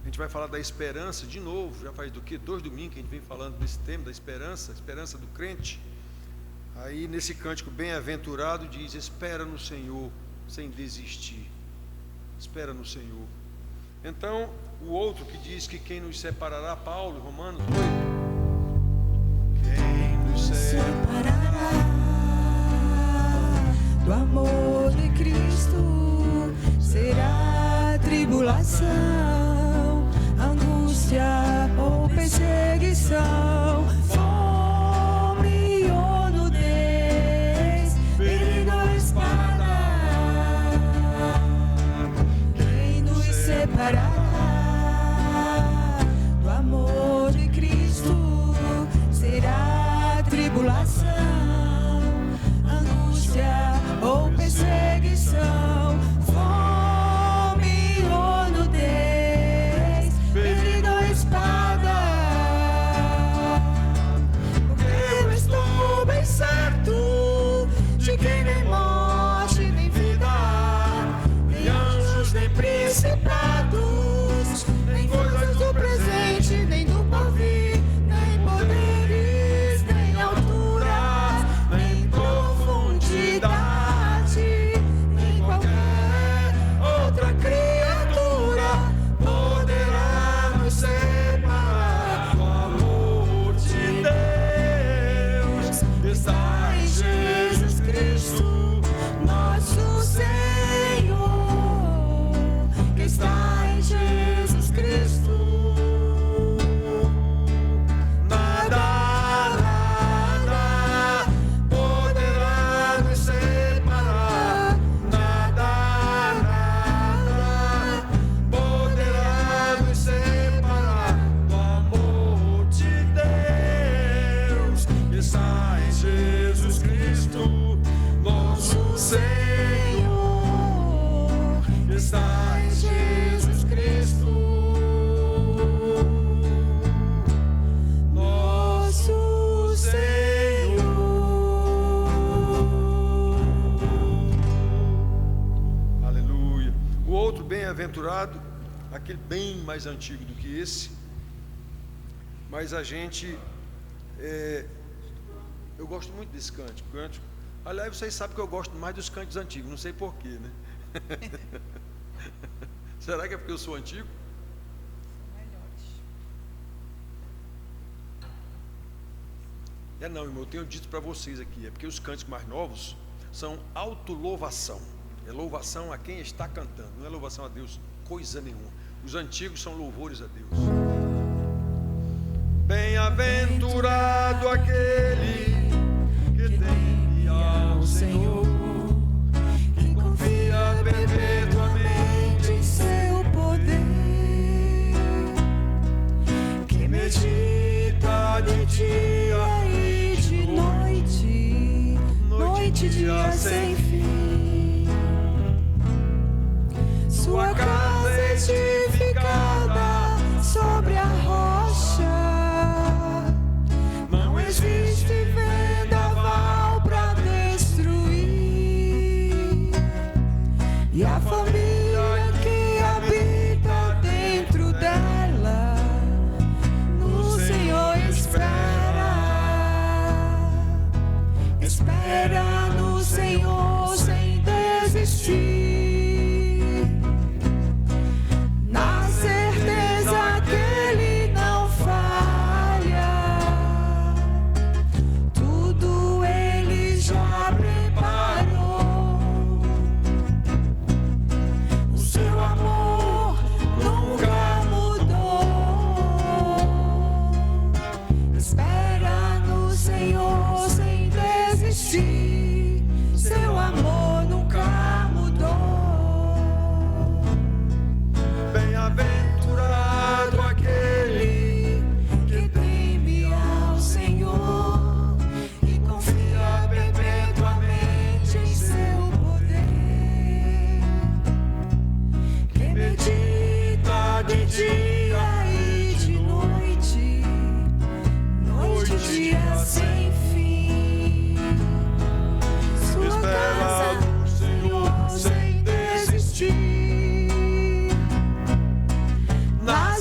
gente vai falar da esperança de novo. Já faz 2 domingos que a gente vem falando desse tema da esperança, esperança do crente. Aí nesse cântico bem-aventurado diz: espera no Senhor sem desistir. Espera no Senhor. Então o outro que diz que quem nos separará, Paulo, Romanos 8, quem nos separará do amor de Cristo? Será tribulação, angústia ou perseguição, fome ou nudez, perigo ou espada. Quem nos separará do amor de Cristo? Será tribulação, angústia ou perseguição, fome ou nudez, perigo ou espada. Porque eu estou bem certo de que nem morte, nem vida, nem anjos, nem principados, nem coisas do presente, nem do porvir, nem poderes, nem altura, nem profundidade, nem qualquer outra criatura poderá nos separar do amor de Deus que está em Jesus Cristo, nosso Senhor, que está em Jesus Cristo. Nada, nada poderá nos separar. Nada, nada poderá nos separar do amor de Deus que está em Jesus Cristo, nosso Senhor, que está em Jesus Cristo, nosso Senhor. Aleluia. O outro bem-aventurado, aquele bem mais antigo do que esse, mas a gente, eu gosto muito desse cântico. Aliás, vocês sabem que eu gosto mais dos cânticos antigos, não sei porquê, né? Será que é porque eu sou antigo? Não, irmão, eu tenho dito para vocês aqui, é porque os cânticos mais novos são autolouvação. É louvação a quem está cantando, não é louvação a Deus coisa nenhuma. Os antigos são louvores a Deus. Bem-aventurado aquele que teme ao Senhor, Que confia perpetuamente em seu poder, que medita de dia e de noite, noite e dia sem fim. Sua casa é edificada sobre a rocha, não existe vendaval pra destruir. E a família que habita dentro dela, no Senhor espera. Espera no Senhor sem desistir, na certeza que Ele não falha. Tudo Ele já preparou. O seu amor nunca mudou. Espera no Senhor sem desistir. Seu amor nunca mudou. bem-aventurado aquele Que teme ao Senhor e confia perpetuamente em seu poder, que medita de dia e de noite, noite e dia sem fim. Sua casa no Senhor sem desistir, na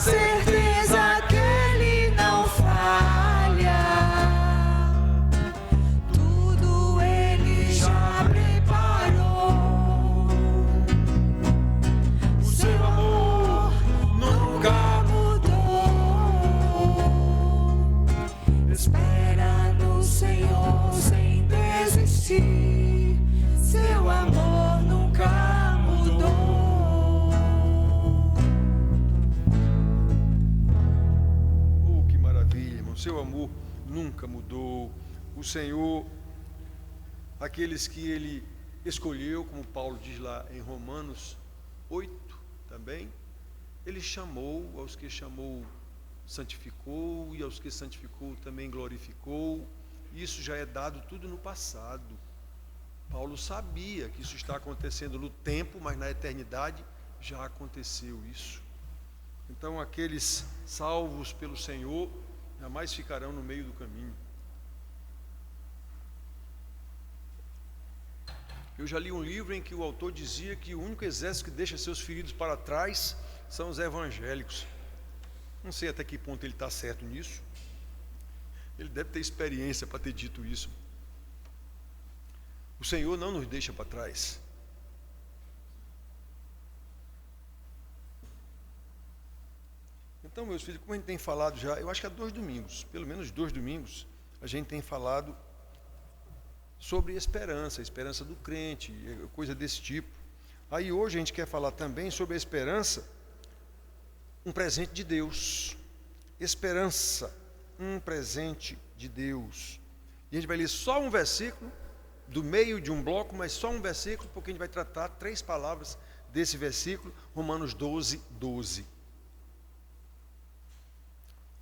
nunca mudou. O Senhor, aqueles que Ele escolheu, como Paulo diz lá em Romanos 8 também, Ele chamou, aos que chamou, santificou, e aos que santificou também glorificou. Isso já é dado tudo no passado. Paulo sabia que isso está acontecendo no tempo, mas na eternidade já aconteceu isso. Então aqueles salvos pelo Senhor jamais ficarão no meio do caminho. Eu já li um livro em que o autor dizia que o único exército que deixa seus feridos para trás são os evangélicos. Não sei até que ponto ele está certo nisso. Ele deve ter experiência para ter dito isso. O Senhor não nos deixa para trás. Então, meus filhos, como a gente tem falado já, eu acho que há 2 domingos, pelo menos 2 domingos, a gente tem falado sobre esperança, a esperança do crente, coisa desse tipo. Aí hoje a gente quer falar também sobre a esperança, um presente de Deus. Esperança, um presente de Deus. E a gente vai ler só um versículo, do meio de um bloco, mas só um versículo, porque a gente vai tratar 3 palavras desse versículo, Romanos 12, 12.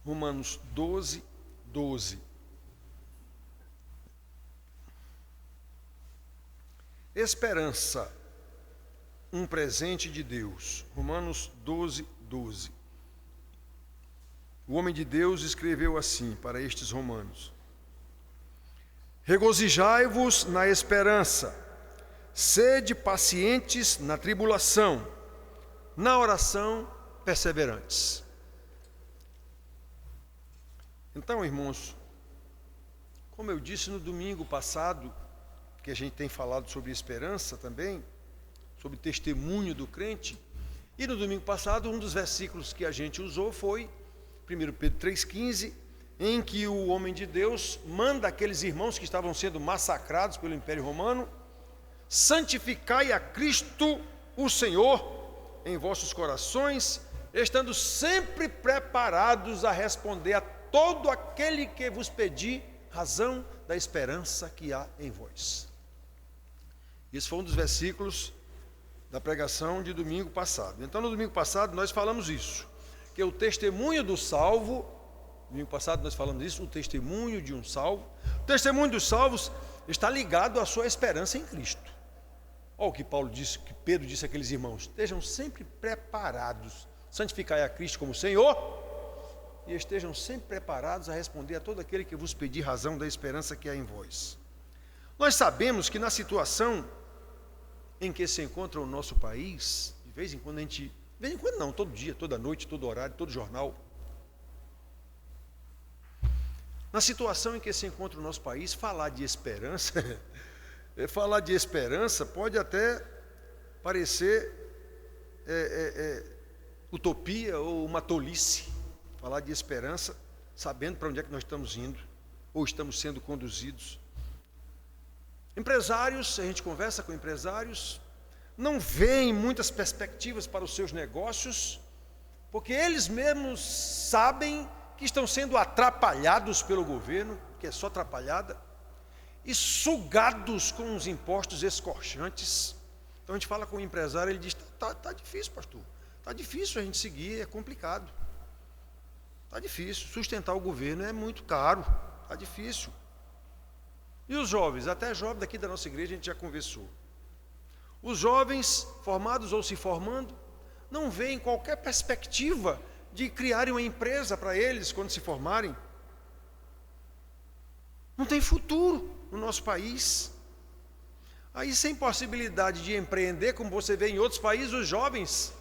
Romanos 12, 12. Esperança, um presente de Deus. Romanos 12, 12. O homem de Deus escreveu assim para estes romanos: regozijai-vos na esperança, sede pacientes na tribulação, na oração perseverantes. Então, irmãos, como eu disse no domingo passado, que a gente tem falado sobre esperança também, sobre testemunho do crente, e no domingo passado um dos versículos que a gente usou foi 1 Pedro 3,15, em que o homem de Deus manda aqueles irmãos que estavam sendo massacrados pelo Império Romano: santificai a Cristo o Senhor em vossos corações, estando sempre preparados a responder a todo aquele que vos pedir razão da esperança que há em vós. Esse foi um dos versículos da pregação de domingo passado. Então, no domingo passado, nós falamos isso, que o testemunho do salvo, domingo passado nós falamos isso, o testemunho de um salvo. O testemunho dos salvos está ligado à sua esperança em Cristo. Olha o que Paulo disse, que Pedro disse àqueles irmãos: estejam sempre preparados, santificai a Cristo como Senhor, e estejam sempre preparados a responder a todo aquele que vos pedir razão da esperança que há em vós. Nós sabemos que na situação em que se encontra o nosso país, de vez em quando não, todo dia, toda noite, todo horário, todo jornal, na situação em que se encontra o nosso país, falar de esperança pode até parecer utopia ou uma tolice. Falar de esperança, sabendo para onde é que nós estamos indo, ou estamos sendo conduzidos. Empresários, a gente conversa com empresários, não veem muitas perspectivas para os seus negócios, porque eles mesmos sabem que estão sendo atrapalhados pelo governo, que é só atrapalhada, e sugados com os impostos escorchantes. Então a gente fala com o empresário, ele diz: tá difícil, pastor, tá difícil a gente seguir, é complicado. Está difícil, sustentar o governo é muito caro, está difícil. E os jovens, até jovens daqui da nossa igreja a gente já conversou. Os jovens formados ou se formando, não veem qualquer perspectiva de criarem uma empresa para eles quando se formarem. Não tem futuro no nosso país. Aí, sem possibilidade de empreender, como você vê em outros países, os jovens,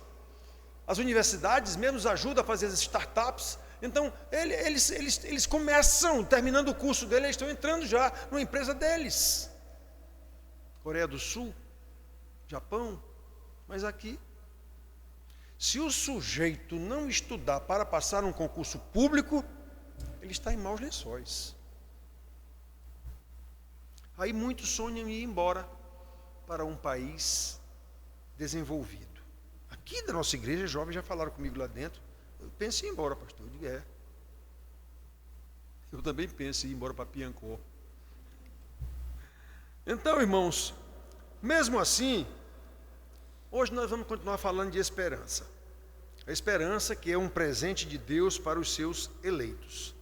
as universidades mesmo ajudam a fazer as startups. Então, eles começam, terminando o curso deles, eles estão entrando já numa empresa deles. Coreia do Sul, Japão, mas aqui, se o sujeito não estudar para passar um concurso público, ele está em maus lençóis. Aí muitos sonham em ir embora para um país desenvolvido. Aqui da nossa igreja, jovens já falaram comigo lá dentro: eu penso em ir embora, pastor. Eu digo: Eu também penso em ir embora para Piancó. Então, irmãos, mesmo assim, hoje nós vamos continuar falando de esperança. A esperança que é um presente de Deus para os seus eleitos.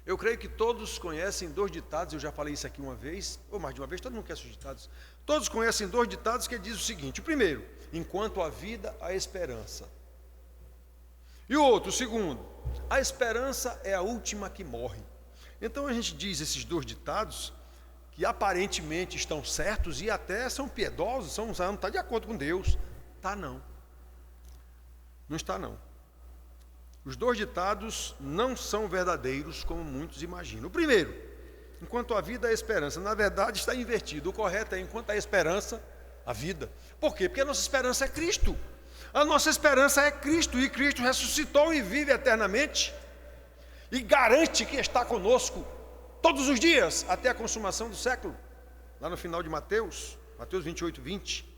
Eu creio que todos conhecem 2 ditados, eu já falei isso aqui uma vez, ou mais de uma vez, todo mundo conhece os ditados. Todos conhecem 2 ditados que diz o seguinte: o primeiro, enquanto há vida, há esperança. E o outro, o segundo, a esperança é a última que morre. Então a gente diz esses 2 ditados, que aparentemente estão certos e até são piedosos, não está de acordo com Deus. Está não. Não está não. Os 2 ditados não são verdadeiros como muitos imaginam. O primeiro, enquanto a vida há esperança, na verdade está invertido. O correto é enquanto há esperança, a vida. Por quê? Porque a nossa esperança é Cristo. A nossa esperança é Cristo, e Cristo ressuscitou e vive eternamente, e garante que está conosco todos os dias, até a consumação do século, lá no final de Mateus 28, 20.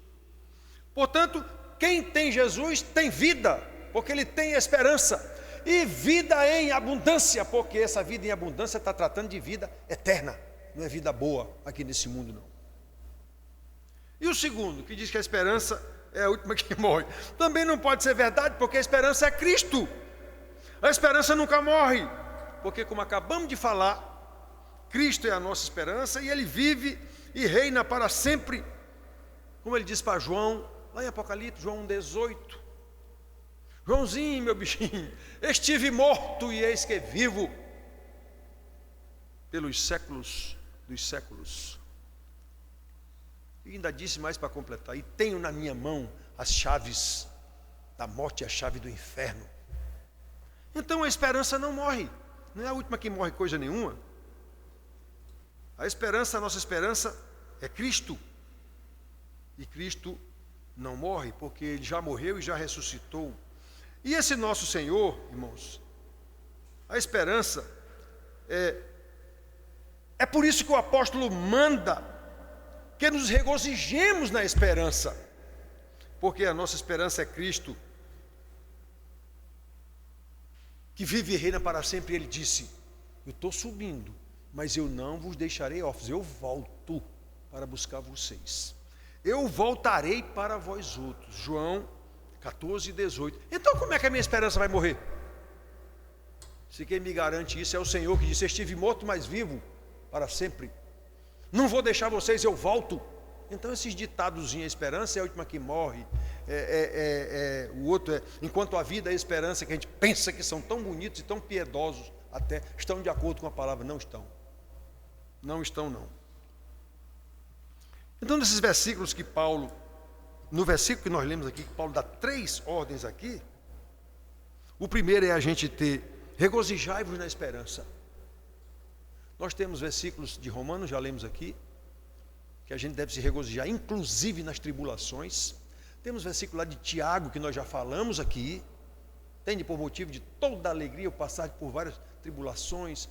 Portanto, quem tem Jesus tem vida, porque ele tem esperança, e vida em abundância, porque essa vida em abundância está tratando de vida eterna, não é vida boa aqui nesse mundo não. E o segundo, que diz que a esperança é a última que morre, também não pode ser verdade, porque a esperança é Cristo. A esperança nunca morre, porque como acabamos de falar, Cristo é a nossa esperança e Ele vive e reina para sempre, como Ele diz para João, lá em Apocalipse, João 1,18. Joãozinho, meu bichinho, estive morto e eis que vivo pelos séculos dos séculos. E ainda disse mais para completar: e tenho na minha mão as chaves da morte e a chave do inferno. Então a esperança não morre, não é a última que morre coisa nenhuma. A esperança, a nossa esperança é Cristo. E Cristo não morre, porque Ele já morreu e já ressuscitou. E esse nosso Senhor, irmãos, a esperança é por isso que o apóstolo manda que nos regozijemos na esperança, porque a nossa esperança é Cristo, que vive e reina para sempre. Ele disse: eu estou subindo, mas eu não vos deixarei órfãos, eu volto para buscar vocês, eu voltarei para vós outros. João 14, 18. Então como é que a minha esperança vai morrer? Se quem me garante isso é o Senhor, que disse: estive morto, mas vivo para sempre, não vou deixar vocês, eu volto. Então esses ditadozinhos, a esperança é a última que morre, o outro é enquanto a vida é a esperança, que a gente pensa que são tão bonitos e tão piedosos, até estão de acordo com a palavra, não estão. Não estão não. Então nesses versículos que Paulo, no versículo que nós lemos aqui, que Paulo dá 3 ordens aqui. O primeiro é a gente ter: regozijai-vos na esperança. Nós temos versículos de Romanos, já lemos aqui, que a gente deve se regozijar, inclusive nas tribulações. Temos versículo lá de Tiago, que nós já falamos aqui: tende por motivo de toda alegria o passar por várias tribulações.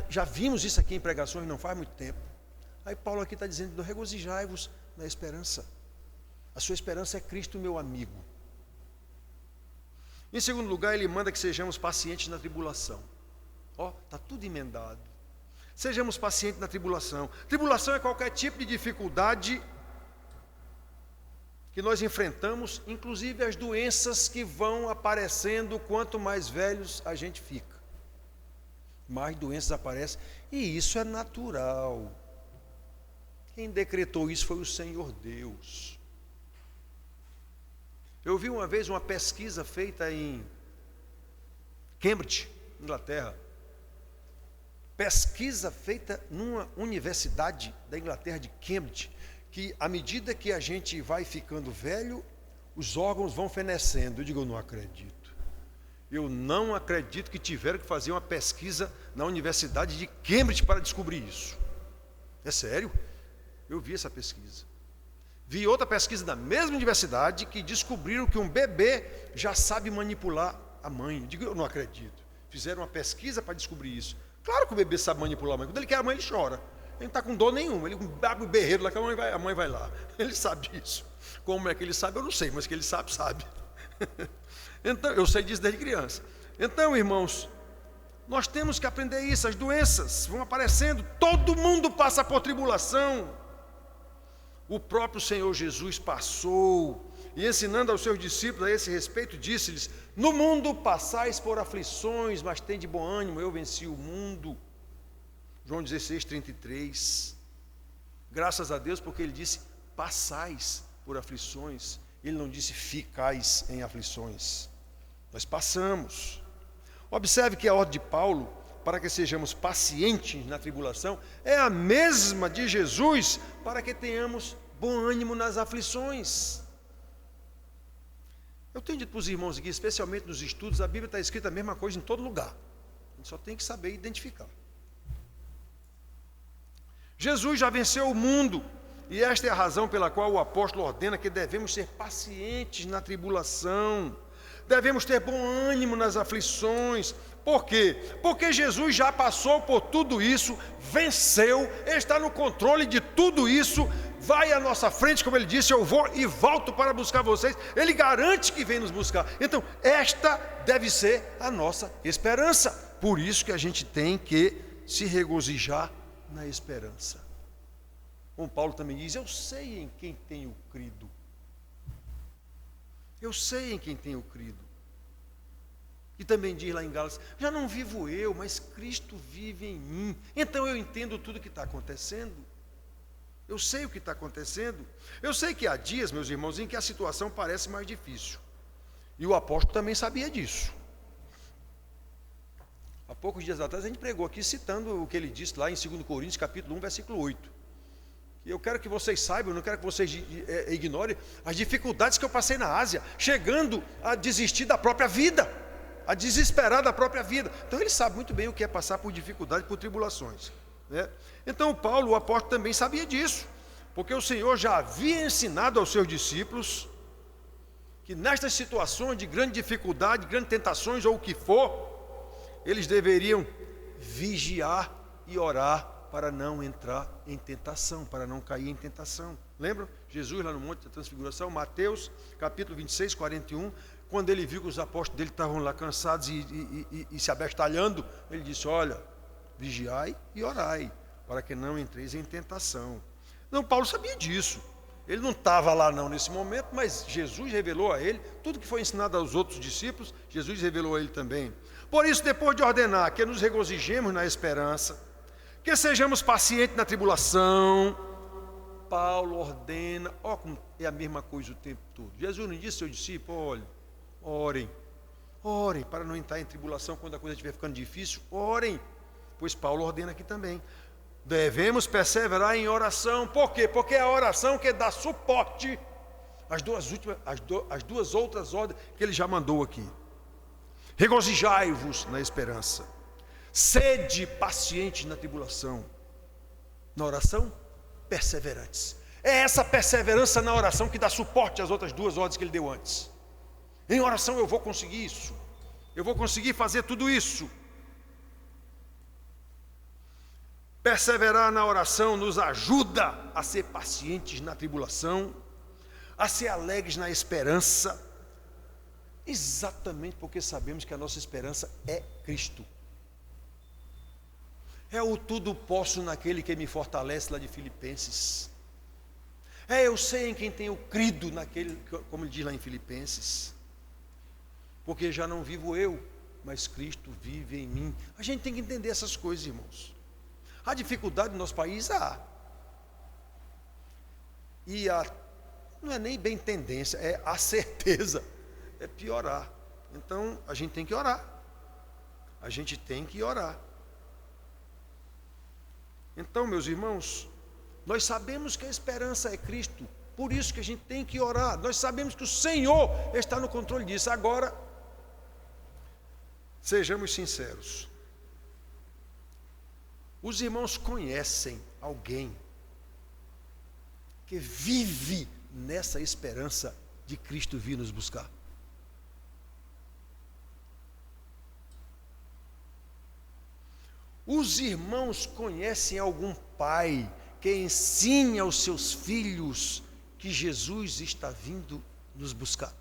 Já vimos isso aqui em pregações, não faz muito tempo. Aí Paulo aqui está dizendo: regozijai-vos na esperança. A sua esperança é Cristo, meu amigo. Em segundo lugar, ele manda que sejamos pacientes na tribulação. Está tudo emendado. Sejamos pacientes na tribulação. Tribulação é qualquer tipo de dificuldade que nós enfrentamos, inclusive as doenças que vão aparecendo quanto mais velhos a gente fica. Mais doenças aparecem, e isso é natural. Quem decretou isso foi o Senhor Deus. Eu vi uma vez uma pesquisa feita em Cambridge, Inglaterra. Pesquisa feita numa universidade da Inglaterra de Cambridge, que à medida que a gente vai ficando velho, os órgãos vão fenecendo. Eu digo: eu não acredito. Eu não acredito que tiveram que fazer uma pesquisa na Universidade de Cambridge para descobrir isso. É sério? Eu vi essa pesquisa. Vi outra pesquisa da mesma universidade que descobriram que um bebê já sabe manipular a mãe. Eu digo: eu não acredito. Fizeram uma pesquisa para descobrir isso. Claro que o bebê sabe manipular a mãe. Quando ele quer a mãe, ele chora. Ele não está com dor nenhuma. Ele abre o berreiro lá que a mãe vai lá. Ele sabe disso. Como é que ele sabe, eu não sei, mas que ele sabe, sabe. Então, eu sei disso desde criança. Então, irmãos, Nós temos que aprender isso. As doenças vão aparecendo, todo mundo passa por tribulação. O próprio Senhor Jesus passou, e ensinando aos seus discípulos a esse respeito, disse-lhes: no mundo passais por aflições, mas tende bom ânimo, eu venci o mundo. João 16:33. Graças a Deus, porque ele disse: passais por aflições. Ele não disse: ficais em aflições. Nós passamos. Observe que a ordem de Paulo, para que sejamos pacientes na tribulação, é a mesma de Jesus, para que tenhamos bom ânimo nas aflições. Eu tenho dito para os irmãos aqui, especialmente nos estudos, a Bíblia está escrita a mesma coisa em todo lugar. A gente só tem que saber identificar. Jesus já venceu o mundo, e esta é a razão pela qual o apóstolo ordena que devemos ser pacientes na tribulação, devemos ter bom ânimo nas aflições. Por quê? Porque Jesus já passou por tudo isso, venceu, está no controle de tudo isso, vai à nossa frente, como ele disse: eu vou e volto para buscar vocês. Ele garante que vem nos buscar. Então, esta deve ser a nossa esperança. Por isso que a gente tem que se regozijar na esperança. Como Paulo também diz: eu sei em quem tenho crido. Eu sei em quem tenho crido. E também diz lá em Gálatas: já não vivo eu, mas Cristo vive em mim. Então eu entendo tudo o que está acontecendo. Eu sei o que está acontecendo. Eu sei que há dias, meus irmãos, em que a situação parece mais difícil. E o apóstolo também sabia disso. Há poucos dias atrás a gente pregou aqui citando o que ele disse lá em 2 Coríntios capítulo 1, versículo 8. E eu quero que vocês saibam, eu não quero que vocês ignorem as dificuldades que eu passei na Ásia, chegando a desistir da própria vida, a desesperar da própria vida. Então ele sabe muito bem o que é passar por dificuldades, por tribulações, né? Então o Paulo, o apóstolo, também sabia disso, porque o Senhor já havia ensinado aos seus discípulos que nestas situações de grande dificuldade, grandes tentações ou o que for, eles deveriam vigiar e orar para não entrar em tentação, para não cair em tentação. Lembram? Jesus lá no Monte da Transfiguração, Mateus capítulo 26, 41, quando ele viu que os apóstolos dele estavam lá cansados e se abestalhando, ele disse: olha, vigiai e orai, para que não entreis em tentação. Não, Paulo sabia disso. Ele não estava lá não nesse momento, mas Jesus revelou a ele tudo que foi ensinado aos outros discípulos, Jesus revelou a ele também. Por isso, depois de ordenar que nos regozijemos na esperança, que sejamos pacientes na tribulação, Paulo ordena, como é a mesma coisa o tempo todo. Jesus não disse aos seus discípulos: olha, orem para não entrar em tribulação quando a coisa estiver ficando difícil, orem. Pois Paulo ordena aqui também. Devemos perseverar em oração. Por quê? Porque é a oração que dá suporte às duas outras ordens que ele já mandou aqui. Regozijai-vos na esperança. Sede pacientes na tribulação. Na oração, perseverantes. É essa perseverança na oração que dá suporte às outras duas ordens que ele deu antes. Em oração eu vou conseguir isso. Eu vou conseguir fazer tudo isso. Perseverar na oração nos ajuda a ser pacientes na tribulação, a ser alegres na esperança, exatamente porque sabemos que a nossa esperança é Cristo. É o tudo posso naquele que me fortalece, lá de Filipenses. Eu sei em quem tenho crido, naquele, como ele diz lá em Filipenses. Porque já não vivo eu, mas Cristo vive em mim. A gente tem que entender essas coisas, irmãos. Há dificuldade no nosso país? Há. E não é nem bem tendência, é a certeza, é piorar. Então, a gente tem que orar. A gente tem que orar. Então, meus irmãos, nós sabemos que a esperança é Cristo, por isso que a gente tem que orar. Nós sabemos que o Senhor está no controle disso. Agora, sejamos sinceros. Os irmãos conhecem alguém que vive nessa esperança de Cristo vir nos buscar? Os irmãos conhecem algum pai que ensine aos seus filhos que Jesus está vindo nos buscar?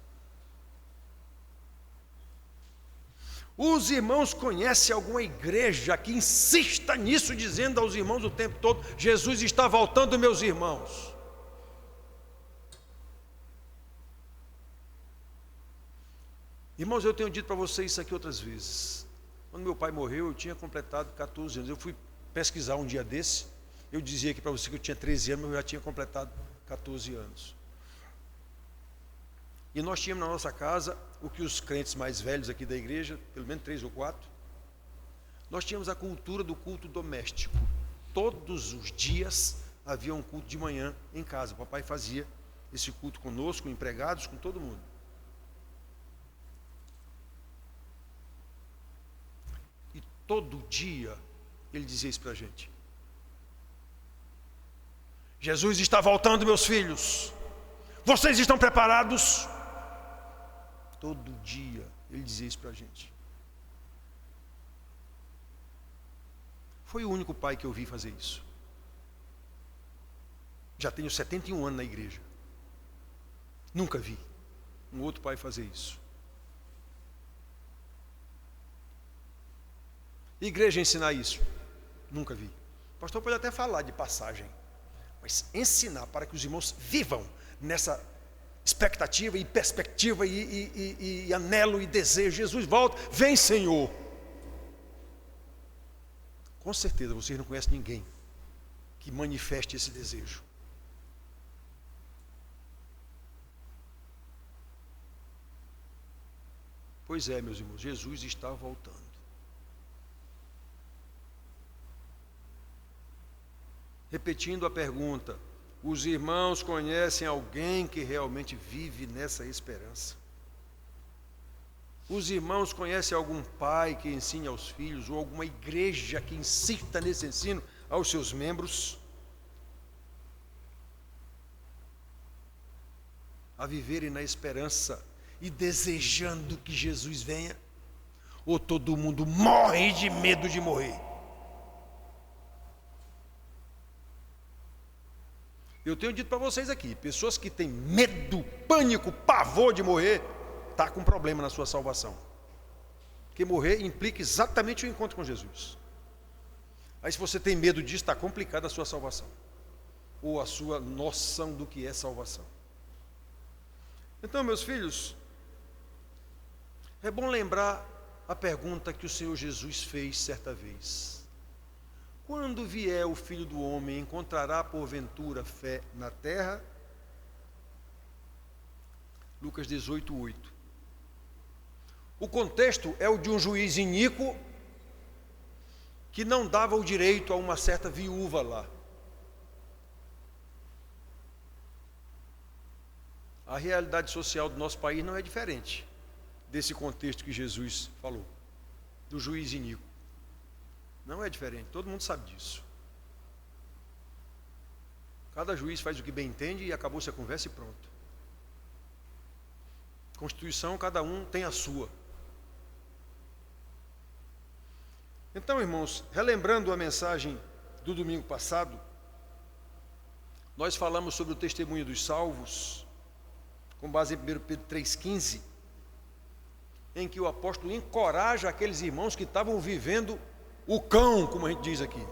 Os irmãos conhecem alguma igreja que insista nisso, dizendo aos irmãos o tempo todo: Jesus está voltando, meus irmãos? Irmãos, eu tenho dito para vocês isso aqui outras vezes. Quando meu pai morreu, eu tinha completado 14 anos. Eu fui pesquisar um dia desse. Eu dizia aqui para você que eu tinha 13 anos, mas eu já tinha completado 14 anos. E nós tínhamos na nossa casa o que os crentes mais velhos aqui da igreja, pelo menos 3 ou 4, nós tínhamos a cultura do culto doméstico. Todos os dias havia um culto de manhã em casa. O papai fazia esse culto conosco, com empregados, com todo mundo. E todo dia ele dizia isso para a gente: Jesus está voltando, meus filhos. Vocês estão preparados? Todo dia ele dizia isso para a gente. Foi o único pai que eu vi fazer isso. Já tenho 71 anos na igreja. Nunca vi um outro pai fazer isso. Igreja ensinar isso? Nunca vi. O pastor pode até falar de passagem, mas ensinar para que os irmãos vivam nessa expectativa e perspectiva e anelo e desejo: Jesus volta, vem Senhor. Com certeza vocês não conhecem ninguém que manifeste esse desejo. Pois é, meus irmãos, Jesus está voltando. Repetindo a pergunta: os irmãos conhecem alguém que realmente vive nessa esperança? Os irmãos conhecem algum pai que ensine aos filhos, ou alguma igreja que insista nesse ensino aos seus membros a viverem na esperança e desejando que Jesus venha? Ou todo mundo morre de medo de morrer? Eu tenho dito para vocês aqui: pessoas que têm medo, pânico, pavor de morrer, está com problema na sua salvação. Porque morrer implica exatamente o encontro com Jesus. Aí, se você tem medo disso, está complicada a sua salvação, ou a sua noção do que é salvação. Então, meus filhos, é bom lembrar a pergunta que o Senhor Jesus fez certa vez: quando vier o Filho do Homem, encontrará porventura fé na terra? Lucas 18:8. O contexto é o de um juiz iníquo que não dava o direito a uma certa viúva lá. A realidade social do nosso país não é diferente desse contexto que Jesus falou, do juiz iníquo. Não é diferente, todo mundo sabe disso. Cada juiz faz o que bem entende e acabou-se a conversa e pronto. Constituição, cada um tem a sua. Então, irmãos, relembrando a mensagem do domingo passado, nós falamos sobre o testemunho dos salvos, com base em 1 Pedro 3,15, em que o apóstolo encoraja aqueles irmãos que estavam vivendo o cão, como a gente diz aqui,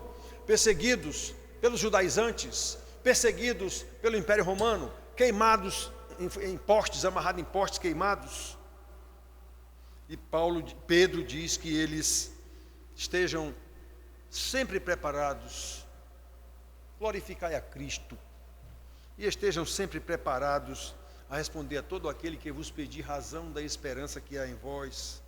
perseguidos pelos judaizantes, perseguidos pelo Império Romano, queimados em postes, amarrados em postes queimados. E Pedro diz que eles estejam sempre preparados, glorificai a Cristo, e estejam sempre preparados a responder a todo aquele que vos pedir razão da esperança que há em vós.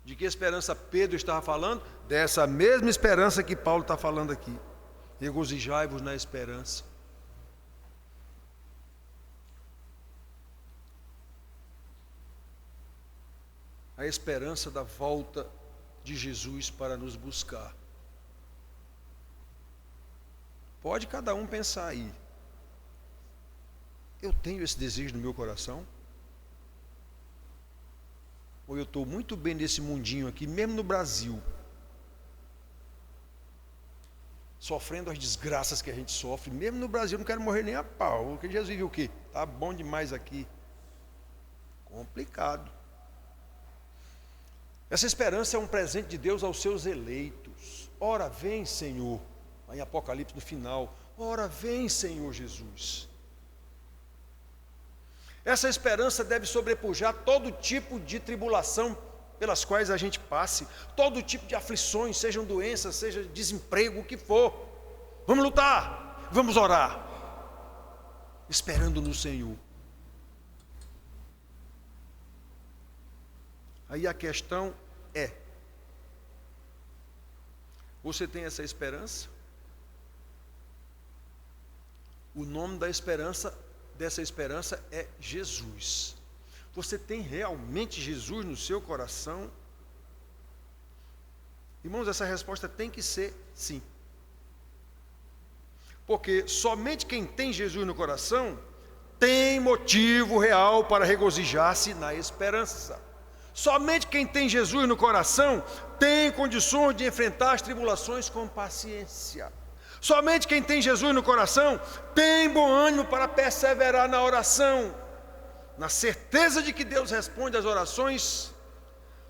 De que esperança Pedro estava falando? Dessa mesma esperança que Paulo está falando aqui. Regozijai-vos na esperança. A esperança da volta de Jesus para nos buscar. Pode cada um pensar aí: eu tenho esse desejo no meu coração? Ou eu estou muito bem nesse mundinho aqui, mesmo no Brasil, sofrendo as desgraças que a gente sofre, mesmo no Brasil, não quero morrer nem a pau, porque Jesus viu o quê? Está bom demais aqui. Complicado. Essa esperança é um presente de Deus aos seus eleitos. Ora vem, Senhor, lá em Apocalipse no final, ora vem, Senhor Jesus. Essa esperança deve sobrepujar todo tipo de tribulação pelas quais a gente passe, todo tipo de aflições, sejam doenças, seja desemprego, o que for. Vamos lutar, vamos orar, esperando no Senhor. Aí a questão é: você tem essa esperança? O nome dessa esperança é Jesus. Você tem realmente Jesus no seu coração? Irmãos, essa resposta tem que ser sim. Porque somente quem tem Jesus no coração tem motivo real para regozijar-se na esperança. Somente quem tem Jesus no coração tem condições de enfrentar as tribulações com paciência. Somente quem tem Jesus no coração tem bom ânimo para perseverar na oração, na certeza de que Deus responde às orações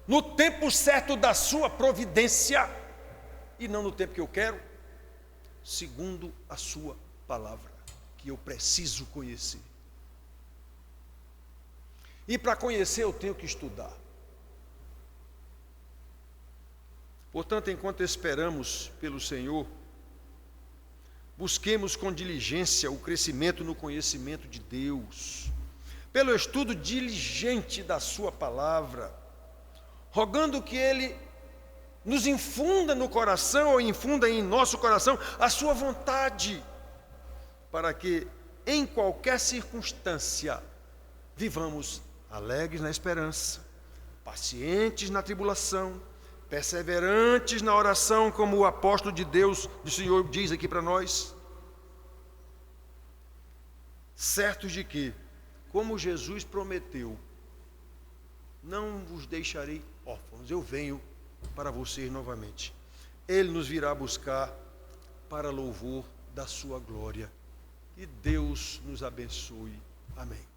no tempo certo da sua providência e não no tempo que eu quero, segundo a sua palavra, que eu preciso conhecer. E para conhecer eu tenho que estudar. Portanto, enquanto esperamos pelo Senhor, busquemos com diligência o crescimento no conhecimento de Deus, pelo estudo diligente da sua palavra, rogando que Ele nos infunda no coração, ou infunda em nosso coração, a sua vontade, para que em qualquer circunstância vivamos alegres na esperança, pacientes na tribulação, perseverantes na oração, como o apóstolo de Deus, do Senhor, diz aqui para nós, certos de que, como Jesus prometeu, não vos deixarei órfãos, eu venho para vocês novamente. Ele nos virá buscar para louvor da sua glória. E Deus nos abençoe. Amém.